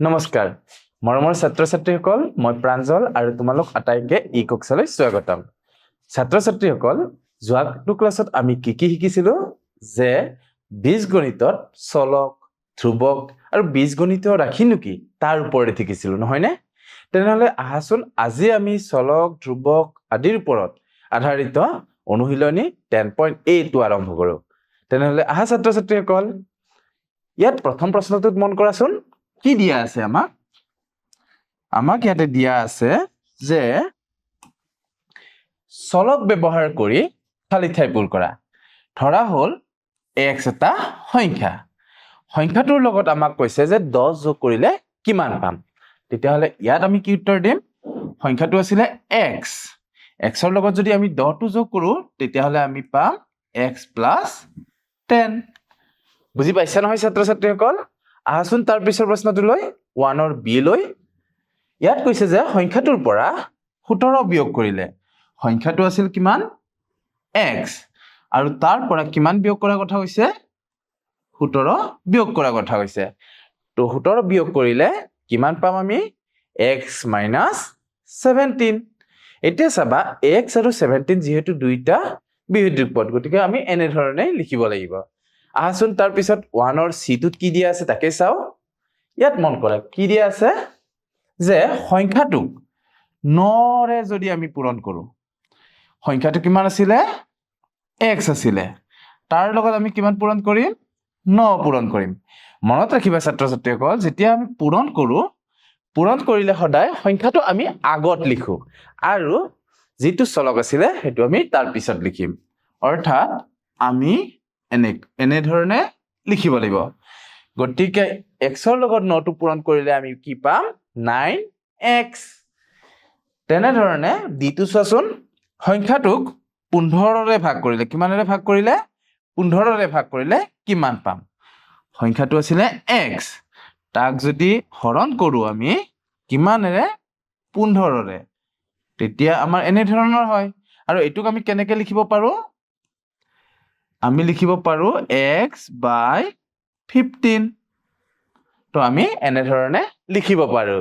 নমস্কাৰ মৰমৰ ছাত্ৰ ছাত্ৰীসকল মই প্ৰাঞ্জল আৰু তোমালোক আটাইকে ই কক্সলৈ স্বাগতম ছাত্ৰ ছাত্ৰীসকল যোৱাটো ক্লাছত আমি কি শিকিছিলো যে বীজগণিতত চলক ধ্ৰুৱক আৰু বীজগণিত ৰাখিনো কি তাৰ ওপৰত শিকিছিলো নহয় নে তেনেহলে আহাচোন আজি আমি চলক ধ্ৰুৱক আদিৰ ওপৰত আধাৰিত অনুশীলনী 10.8 আৰম্ভ কৰো তেনেহলে আহা ছাত্ৰ ছাত্ৰীসকল ইয়াত প্ৰথম প্ৰশ্নটোত মন কৰাচোন কি দিয়া আছে আমাক ইয়াতে দিয়া আছে যে চলক ব্যৱহাৰ কৰি খালি ঠাই পূৰণ কৰা ধৰা হল x এটা সংখ্যাটোৰ লগত আমাক কৈছে যে 10 যোগ কৰিলে কিমান পাম তেতিয়া হলে ইয়াত আমি কি উত্তৰ দিম সংখ্যাটো আছিল x ৰ লগত যদি আমি 10 টো যোগ কৰো তেতিয়া হলে আমি পাম x + 10 বুজি পাইছা নহয় ছাত্ৰ ছাত্ৰীসকল আহাচোন তাৰ পিছৰ প্ৰশ্নটো লৈ 1 ৰ b লৈ ইয়াত কৈছে যে সংখ্যাটোৰ পৰা 17 বিয়োগ কৰিলে সংখ্যাটো আছিল কিমান x আৰু তাৰ পৰা কিমান বিয়োগ কৰাৰ কথা হৈছে 17 বিয়োগ কৰাৰ কথা হৈছে তো 17 বিয়োগ কৰিলে কিমান পাম আমি x - 17 এতিয়া চাবা x আৰু 17 যেহেতু দুইটা বিয়োগযোগ পদ গতিকে আমি এনে ধৰণে লিখিব লাগিব আহাচোন তাৰ পিছত 1 ৰ c টোত কি দিয়া আছে তাকে চাও ইয়াত মন কৰা কি দিয়া আছে যে সংখ্যাটোক 9 ৰে যদি আমি পূৰণ কৰো সংখ্যাটো কিমান আছিল x আছিল তাৰ লগত আমি কিমান পূৰণ কৰিম 9 পূৰণ কৰিম মনত ৰাখিবা ছাত্ৰ ছাত্ৰীসকল যেতিয়া আমি পূৰণ কৰিলে সদায় সংখ্যাটো আমি আগত লিখো আৰু যেটো চলক আছিল হেতু আমি তাৰ পিছত লিখিম অৰ্থাৎ আমি এনে ধৰণে লিখিব লাগিব গতিকে x ৰ লগত 9 টো পূৰণ কৰিলে আমি কি পাম 9x তেনে ধৰণে দ্বিতীয় চোৱাচোন সংখ্যাটোক 15 ৰে ভাগ কৰিলে কিমানৰে ভাগ কৰিলে 15 ৰে ভাগ কৰিলে কিমান পাম সংখ্যাটো আছিল x তাক যদি হৰণ কৰো আমি কিমানৰে 15 ৰে তেতিয়া আমাৰ এনে ধৰণৰ হয় আৰু এটুক আমি কেনেকৈ লিখিব পাৰো আমি লিখিব পাৰো x / 15 তো আমি এনে ধৰণে লিখিব পাৰো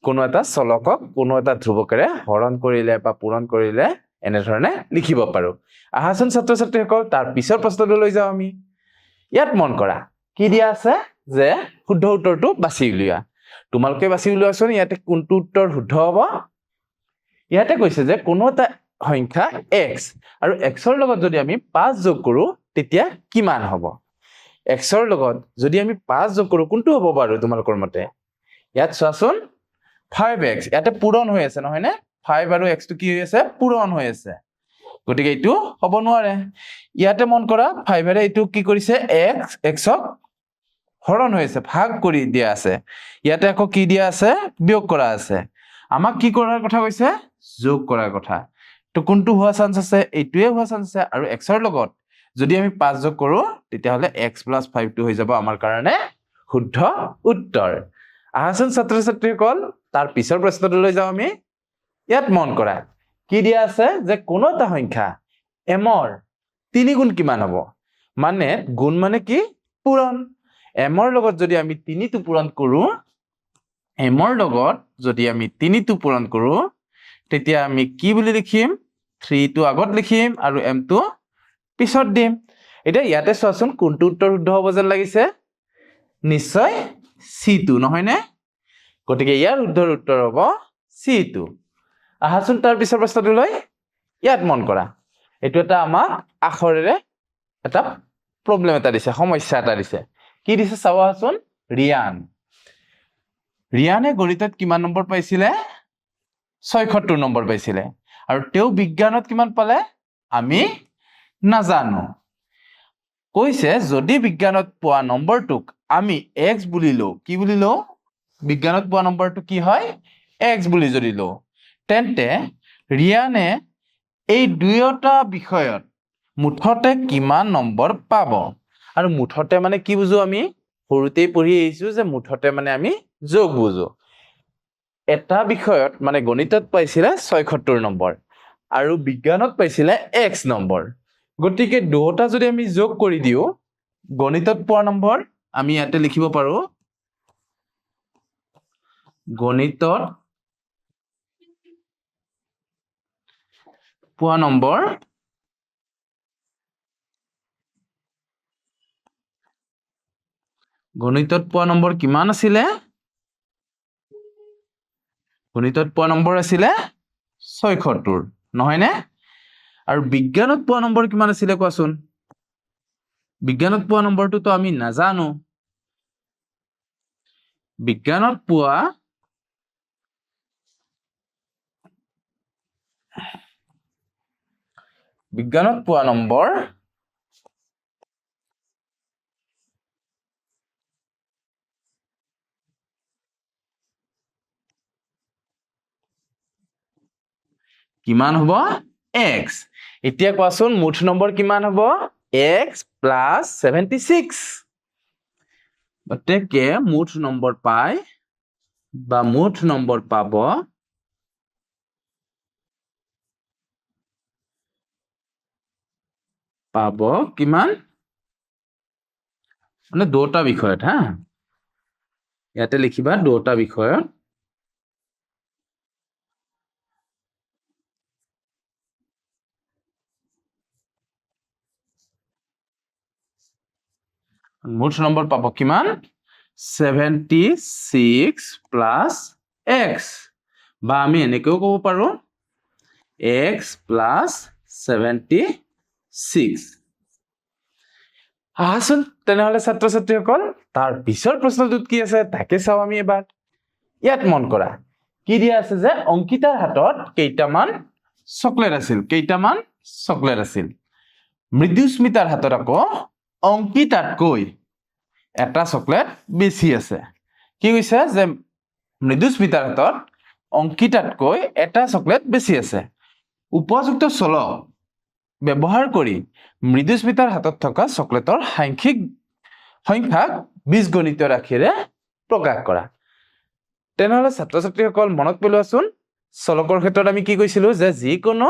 কোনো এটা চলকক কোনো এটা ধ্ৰুৱকেৰে হৰণ কৰিলে বা পূৰণ কৰিলে এনে ধৰণে লিখিব পাৰো আহাচোন ছাত্ৰ ছাত্ৰীসকল তাৰ পিছৰ প্ৰশ্নটো লৈ যাও আমি ইয়াত মন কৰা কি দিয়া আছে যে শুদ্ধ উত্তৰটো বাছি উলিওৱা তোমালোকে বাছি উলিওৱাচোন ইয়াতে কোনটো উত্তৰ শুদ্ধ হ'ব ইয়াতে কৈছে যে কোনো এটা সংখ্যা x আৰু x ৰ লগত যদি আমি 5 যোগ কৰো তেতিয়া কিমান হ'ব x ৰ লগত যদি আমি 5 যোগ কৰো কোনটো হ'ব বাৰু তোমালোকৰ মতে ইয়াত চোৱাচোন 5x ইয়াতে পূৰণ হৈ আছে নহয় নে 5 আৰু x টো কি হৈ আছে পূৰণ হৈ আছে গতিকে এইটো হ'ব নোৱাৰে ইয়াতে মন কৰা 5 ৰে এইটো কি কৰিছে x ক হৰণ হৈ আছে ভাগ কৰি দিয়া আছে ইয়াতে আকৌ কি দিয়া আছে বিয়োগ কৰা আছে আমাক কি কৰাৰ কথা কৈছে যোগ কৰাৰ কথা তো কোনটো হোৱা চান্স আছে এইটোৱে হোৱা চান্স আছে আৰু x ৰ লগত যদি আমি 5 যোগ কৰো তেতিয়া হলে x + 5 টো হৈ যাব আমাৰ কাৰণে শুদ্ধ উত্তৰ আহাচোন ছাত্ৰ ছাত্ৰীসকল তাৰ পিছৰ প্ৰশ্নটো লৈ যাও আমি ইয়াত মন কৰা কি দিয়া আছে যে কোনো এটা সংখ্যা m ৰ 3 গুণ কিমান হ'ব মানে গুণ মানে কি পূৰণ m ৰ লগত যদি আমি 3 টো পূৰণ কৰো m ৰ লগত যদি আমি 3 টো পূৰণ কৰো তেতিয়া আমি কি বুলি লিখিম 3 টো আগত লিখিম আৰু m টো পিছত দিম এটা ইয়াতে চোৱাচোন কোনটো উত্তৰ শুদ্ধ হ'ব যেন লাগিছে নিশ্চয় c টো নহয় নে গতিকে ইয়াৰ শুদ্ধ উত্তৰ হ'ব c টো আহাচোন তাৰ পিছৰ প্ৰশ্নটো লৈ ইয়াত মন কৰা এটো এটা আমাক আখৰেৰে এটা প্ৰবলেম এটা দিছে সমস্যা এটা দিছে কি দিছে চাওচোন ৰিয়ানে গণিতত কিমান নম্বৰ পাইছিলে 76 নম্বৰ পাইছিলে আৰু তেও বিজ্ঞানত কিমান পালে আমি নাজানো কৈছে যদি বিজ্ঞানত পোৱা নম্বৰটোক আমি x বুলি লও কি বুলি লও বিজ্ঞানত পোৱা নম্বৰটো কি হয় x বুলি যদি লও তেন্তে ৰিয়ানে এই দুয়োটা বিষয়ত মুঠতে কিমান নম্বৰ পাব আৰু মুঠতে মানে কি বুজো আমি সৰুতেই পঢ়ি আহিছো যে মুঠতে মানে আমি যোগ বুজো এটা বিষয়ত মানে গণিতত পাইছিলে 76 নম্বৰ আৰু বিজ্ঞানত পাইছিলে x নম্বৰ গতিকে দুটা যদি আমি যোগ কৰি দিও গণিতত পোৱা নম্বৰ আমি ইয়াতে লিখিব পাৰো গণিতত পোৱা নম্বৰ কিমান আছিলে গণিতত পোৱা নম্বৰ আছিলে 76 নহয় নে আৰু বিজ্ঞানত পোৱা নম্বৰ কিমান আছিলে কোৱাচোন বিজ্ঞানত পোৱা নম্বৰটো তো আমি নাজানো বিজ্ঞানত পোৱা নম্বৰ কিমান হ'ব x এতিয়া কোৱাচোন মুঠ নম্বৰ কিমান হ'ব x + 76 গতিকে মুঠ নম্বৰ পায় বা মুঠ নম্বৰ পাব কিমান মানে দুটা বিষয়ত হা ইয়াতে লিখিবা দুটা বিষয়ত মুঠ নম্বৰ পাব কিমান 76 + x বা আমি এনেকৈও ক'ব পাৰো x + 76 আহাচোন তেনেহলে ছাত্ৰ ছাত্ৰীসকল তাৰ পিছৰ প্ৰশ্নটোত কি আছে তাকে চাও আমি এবাৰ ইয়াত মন কৰা কি দিয়া আছে যে অংকিতাৰ হাতত কেইটামান চকলেট আছিল মৃদুস্মিতাৰ হাতত আকৌ অংকিতাতকৈ এটা চকলেট বেছি আছে কি কৈছে যে মৃদুস্মিতাৰ হাতত অংকিতাতকৈ এটা চকলেট বেছি আছে উপযুক্ত চলক ব্যৱহাৰ কৰি মৃদুস্মিতাৰ হাতত থকা চকলেটৰ সাংখ্যিক সংখ্যাক বীজগণিত ৰাশিৰে প্ৰকাশ কৰা তেনেহলে ছাত্ৰ ছাত্ৰীসকল মনত পেলোৱাচোন চলকৰ ক্ষেত্ৰত আমি কি কৈছিলো যে যিকোনো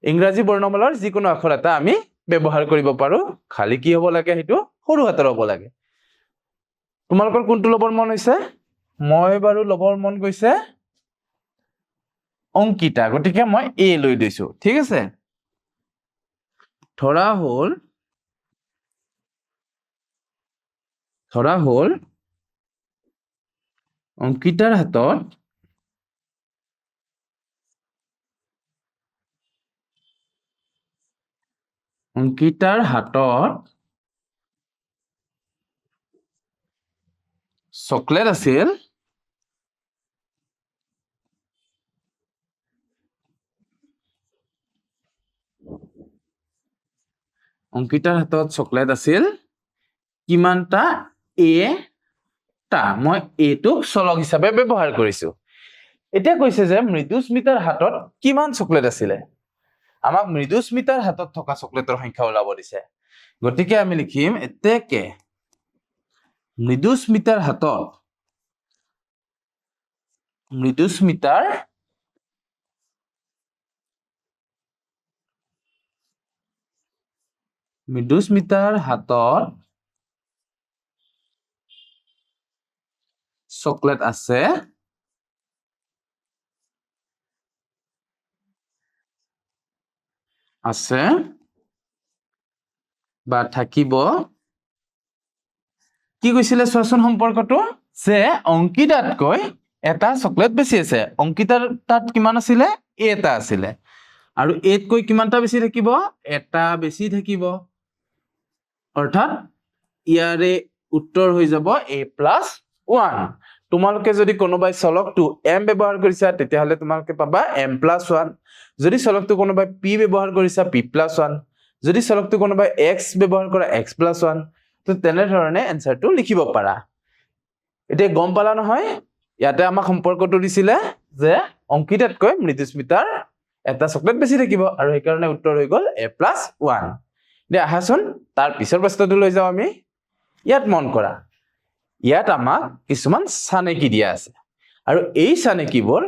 ইংৰাজী বৰ্ণমালাৰ যিকোনো আখৰ এটা আমি ব্যৱহাৰ কৰিব পাৰো খালি কি হ'ব লাগে হেতু সৰু হাতৰ হ'ব লাগে তোমালোকৰ কোনটো লবৰ মন হৈছে মই বাৰু লবৰ মন গৈছে অংকিতা গতিকে মই এ লৈ দিছো ঠিক আছে ধৰা হ'ল অংকিতাৰ হাতত চকলেট আছিল কিমানটা মই এটোক চলক হিচাপে ব্যৱহাৰ কৰিছো এতিয়া কৈছে যে মৃদুস্মিতাৰ হাতত কিমান চকলেট আছিলে আমাক মৃদুস্মিতাৰ হাতত থকা চকলেটৰ সংখ্যা ওলাব দিছে গতিকে আমি লিখিম এতেকে মৃদুস্মিতাৰ হাতত চকলেট আছে বা থাকিব কি কৈছিলে চোৱাচোন সম্পৰ্কটো যে অংকিতাতকৈ এটা চকলেট বেছি আছে অংকিতাৰ তাত কিমান আছিলে এটা আছিলে আৰু এতকৈ কিমানটা বেছি থাকিব এটা বেছি থাকিব অৰ্থাৎ ইয়াৰে উত্তৰ হৈ যাব a+1 তোমালোকে যদি কোনোবাই চলকটো m ব্যৱহাৰ কৰিছা তেতিয়াহলে তোমালোকে পাবা m+1 যদি চলকটো কোনোবাই p ব্যৱহাৰ কৰিছা p+1 যদি চলকটো কোনোবাই x ব্যৱহাৰ কৰা x+1 তো তেনে ধৰণে এনসাৰটো লিখিব পাৰা এতিয়া গম পালা নহয় ইয়াতে আমাক সম্পৰ্কটো দিছিলে যে অংকিতাতকৈ মৃদুস্মিতাৰ এটা চকলেট বেছি থাকিব আৰু এই কাৰণে উত্তৰ হৈ গল a+1 দিয়া আহাচোন তাৰ পিছৰ প্ৰশ্নটো লৈ যাও আমি ইয়াত মন কৰা ইয়াত আমাক কিছুমান চানেকি দিয়া আছে আৰু এই চানেকিবোৰ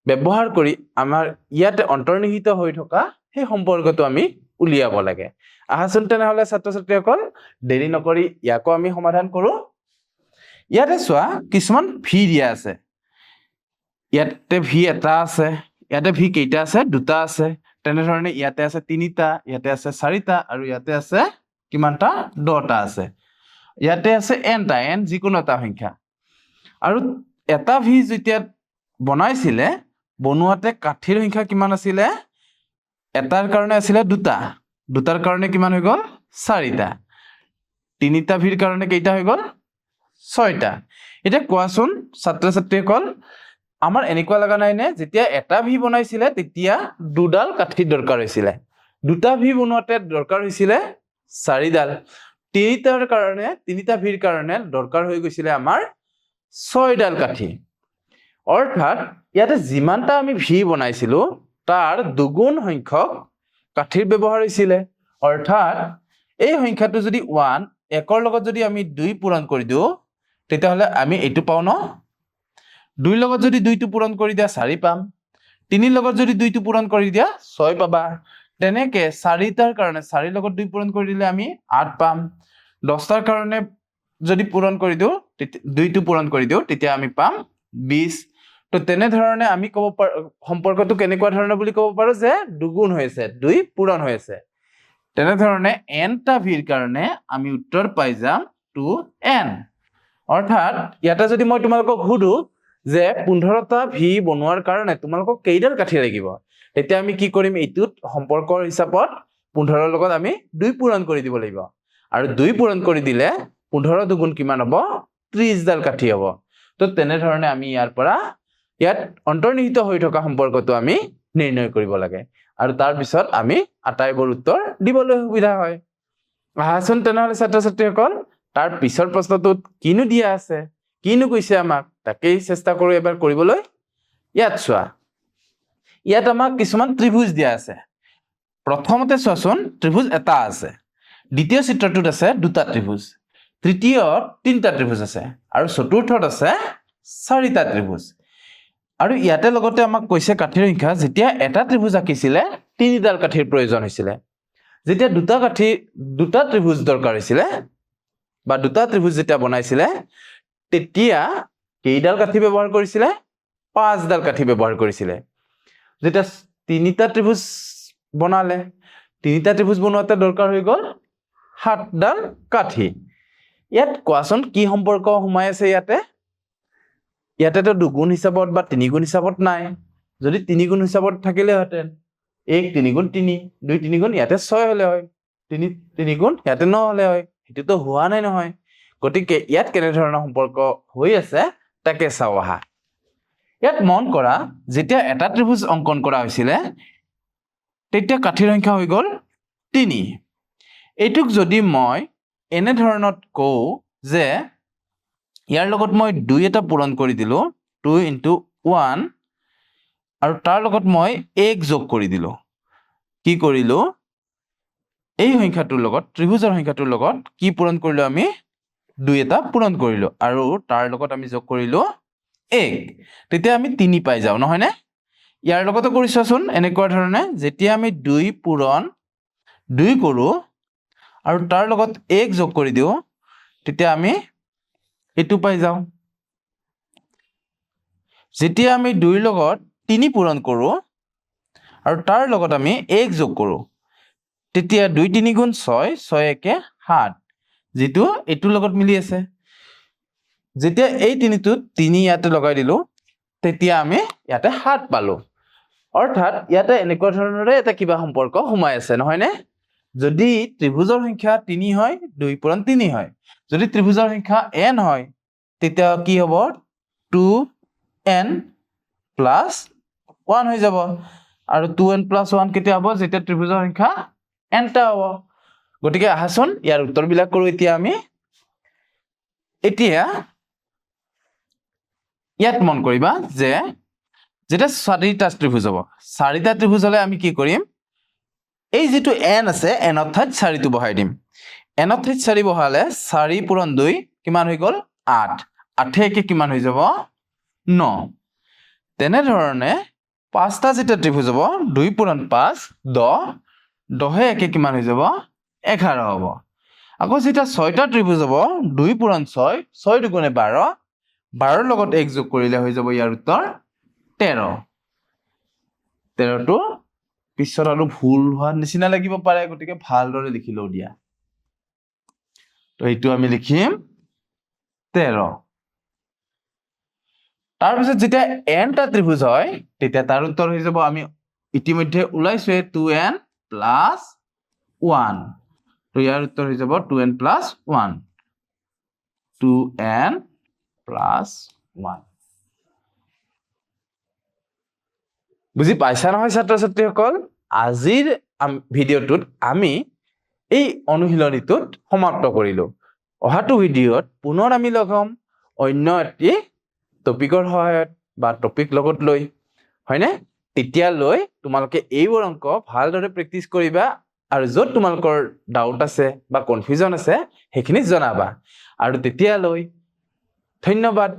ব্যৱহাৰ কৰি আমাৰ ইয়াতে অন্তৰ্নিহিত হৈ থকা সেই সম্পৰ্কটো আমি উলিয়াব লাগে আহাচোন তেনেহলে ছাত্ৰ ছাত্ৰীসকল দেৰি নকৰি ইয়াকো আমি সমাধান কৰো ইয়াতে চোৱা কিছুমান ভি দিয়া আছে ইয়াতে ভি এটা আছে ইয়াতে ভি কেইটা আছে দুটা আছে তেনেধৰণে ইয়াতে আছে তিনিটা ইয়াতে আছে চাৰিটা আৰু ইয়াতে আছে কিমানটা 10টা আছে ইয়াতে আছে এনটা এন যিকোনো এটা সংখ্যা আৰু এটা ভি যেতিয়া বনাইছিলে বনোৱাতে কাঠিৰ সংখ্যা কিমান আছিলে এটাৰ কাৰণে আছিলে দুটাৰ কাৰণে কিমান হৈ গ'ল 4টা তিনিটা ভিৰ কাৰণে কেইটা হৈ গ'ল 6টা এতিয়া কোৱাচোন ছাত্ৰ ছাত্ৰীসকল আমাৰ এনেকুৱা লগা নাই নে যেতিয়া এটা ভি বনাইছিলে তেতিয়া দুডাল কাঠি দৰকাৰ হৈছিল দুটা ভি বনোৱাতে দৰকাৰ হৈছিল 4ডাল তিনিটা ভিৰ কাৰণে দৰকাৰ হৈ গৈছিল আমাৰ 6ডাল কাঠি অৰ্থাৎ ইয়াতে যিমানটা আমি ভি বনাইছিলো তাৰ দুগুণ সংখ্যক কাঠিৰ ব্যৱহাৰ হৈছিল অৰ্থাৎ এই সংখ্যাটো যদি 1 একৰ লগত যদি আমি 2 পূৰণ কৰি দিও তেতিয়াহলে আমি এইটো পাও ন 2 লগত যদি 2টো পূৰণ কৰি দিয়া 4 পাম 3 লগত যদি 2টো পূৰণ কৰি দিয়া 6 পাবা তেনেকে 4টাৰ কাৰণে 4 লগত 2 পূৰণ কৰি দিলে আমি 8 পাম 10টাৰ কাৰণে যদি পূৰণ কৰি দিও 2টো পূৰণ কৰি দিও তেতিয়া আমি পাম 20 তো তেনে ধৰণে আমি ক'ব পাৰো সম্পৰ্কটো কেনেকুৱা ধৰণৰ বুলি ক'ব পাৰো যে দুগুণ হৈছে 2 পূৰণ হৈছে তেনে ধৰণে nটা ভিৰ কাৰণে আমি উত্তৰ পাই যাম 2n অৰ্থাৎ ইয়াতে যদি মই তোমালোকক সুধো যে 15টা ভি বনোৱাৰ কাৰণে তোমালোকক কেইডাল কাঠি লাগিব তেতিয়া আমি কি কৰিম এইটোত সম্পৰ্কৰ হিচাপত 15ৰ লগত আমি 2 পূৰণ কৰি দিব লাগিব আৰু 2 পূৰণ কৰি দিলে 15 দুগুণ কিমান হ'ব 30ডাল কাঠি হ'ব তো তেনে ধৰণে আমি ইয়াৰ পৰা ইয়াত অন্তৰ্নিহিত হৈ থকা সম্পৰ্কটো আমি নিৰ্ণয় কৰিব লাগে আৰু তাৰ পিছত আমি আটাইবোৰ উত্তৰ দিবলৈ সুবিধা হয় আহাচোন তেনেহলে ছাত্ৰ ছাত্ৰীসকল তাৰ পিছৰ প্ৰশ্নটোত কিনো দিয়া আছে কিনো কৈছে আমাক তাকেই চেষ্টা কৰো এবাৰ কৰিবলৈ ইয়াত চোৱা ইয়াত আমাক কিছুমান ত্ৰিভুজ দিয়া আছে প্ৰথমতে চোৱাচোন ত্ৰিভুজ এটা আছে দ্বিতীয় চিত্ৰটোত আছে দুটা ত্ৰিভুজ তৃতীয়ত তিনিটা ত্ৰিভুজ আছে আৰু চতুৰ্থত আছে 4টা ত্ৰিভুজ আৰু ইয়াতে লগতে আমাক কৈছে কাঠিৰ সংখ্যা যেতিয়া এটা ত্ৰিভুজ আঁকিছিলে 3ডাল কাঠিৰ প্ৰয়োজন হৈছিল যেতিয়া দুটা ত্ৰিভুজ দৰকাৰ হৈছিল বা দুটা ত্ৰিভুজ যেতিয়া বনাইছিলে তেতিয়া কেইডাল কাঠি ব্যৱহাৰ কৰিছিলে 5ডাল কাঠি ব্যৱহাৰ কৰিছিলে যেতিয়া তিনিটা ত্ৰিভুজ বনালে তিনিটা ত্ৰিভুজ বনোৱাতে দৰকাৰ হৈ গ'ল 7ডাল কাঠি ইয়াত কোৱাচোন কি সম্পৰ্ক সোমাই আছে ইয়াতেতো দুগুণ হিচাপত বা তিনিগুণ হিচাপত নাই যদি তিনিগুণ হিচাপত থাকিলে হেতেন 1 3 গুণ 3 2 3 গুণ ইয়াতে 6 হলে হয় 3 গুণ ইয়াতে 9 হলে হয় এটোতো হোৱা নাই নহয় গতিকে ইয়াত কেনে ধৰণৰ সম্পৰ্ক হৈ আছে তাকে চাও আহা ইয়াত মন কৰা যেতিয়া এটা ত্ৰিভুজ অংকন কৰা হৈছিল তেতিয়া কাঠিৰ সংখ্যা হৈ গ'ল 3 এইটোক যদি মই এনে ধৰণত কও যে ইয়াৰ লগত মই 2 এটা পূৰণ কৰি দিলো 2 * 1 আৰু তাৰ লগত মই 1 যোগ কৰি দিলো কি কৰিলো এই সংখ্যাটোৰ লগত ত্ৰিভুজৰ সংখ্যাটোৰ লগত কি পূৰণ কৰিলো আমি 2 এটা পূৰণ কৰিলো আৰু তাৰ লগত আমি যোগ কৰিলো 1 তেতিয়া আমি 3 পাই যাও নহয় নে ইয়াৰ লগতে কৰিছাচোন এনেকুৱা ধৰণে যেতিয়া আমি 2 পূৰণ 2 কৰো আৰু তাৰ লগত 1 যোগ কৰি দিও তেতিয়া আমি এটো পাই যাও যেতিয়া আমি 2 লগত 3 পূৰণ কৰো আৰু তাৰ লগত আমি 1 যোগ কৰো তেতিয়া 2 3 গুণ 6 6 1 7 যেটো এটো লগত মিলি আছে যেতিয়া এই তিনিটো 3 ইয়াতে লগাই দিলো তেতিয়া আমি ইয়াতে 7 পালো অৰ্থাৎ ইয়াতে এনেকুৱা ধৰণৰে এটা কিবা সম্পৰ্ক সোমাই আছে নহয় নে যদি ত্ৰিভুজৰ সংখ্যা 3 হয় 2 পূৰণ 3 হয় যদি ত্ৰিভুজৰ সংখ্যা n হয় তেতিয়া কি হ'ব 2n + 1 হৈ যাব আৰু 2n + 1 কেতিয়া হ'ব যেতিয়া ত্ৰিভুজৰ সংখ্যা nটা হ'ব গতিকে আহাচোন ইয়াৰ উত্তৰবিলাক কৰো এতিয়া আমি এতিয়া ইয়াত মন কৰিবা যে যেটা 4টা ত্ৰিভুজ হ'ব 4টা ত্ৰিভুজ হলে আমি কি কৰিম এই যেটো n আছে n ৰ ঠাইত 4টো বহাই দিম n ৰ ঠাইত 4 বহালে 4 পূৰণ 2 কিমান হৈ গ'ল 8 8 একে কিমান হৈ যাব 9 তেনে ধৰণে 5টা যেটা ত্ৰিভুজ হ'ব 2 পূৰণ 5 10 10 একে কিমান হৈ যাব 11 হ'ব আকৌ যেতিয়া 6টা ত্ৰিভুজ হ'ব 2 পূৰণ 6 6 দুগুণে 12 12ৰ লগত 1 যোগ কৰিলে হৈ যাব ইয়াৰ উত্তৰ 13 13টো পিছত আৰু ভুল হোৱাৰ নিচিনা লাগিব পাৰে গতিকে ভালদৰে লিখি লও দিয়া তো এইটো আমি লিখিম 13 তাৰপিছত যেতিয়া n টা ত্ৰিভুজ হয় তেতিয়া তাৰ উত্তৰ হৈ যাব আমি ইতিমধ্যে ওলাইছে 2n + 1 তো ইয়াৰ উত্তৰ হৈ যাব 2n + 1 2n + 1 বুজি পাইছা নহয় ছাত্ৰ ছাত্ৰীসকল আজিৰ ভিডিঅ'টোত আমি এই অনুশীলনীটোত সমাপ্ত কৰিলো অহাটো ভিডিঅ'ত পুনৰ আমি লগ হ'ম অন্য এটি টপিকৰ সহায়ত বা টপিক লগত লৈ হয়নে তেতিয়ালৈ তোমালোকে এইবোৰ অংক ভালদৰে প্ৰেক্টিছ কৰিবা আৰু য'ত তোমালোকৰ ডাউট আছে বা কনফিউজন আছে সেইখিনি জনাবা আৰু তেতিয়ালৈ ধন্যবাদ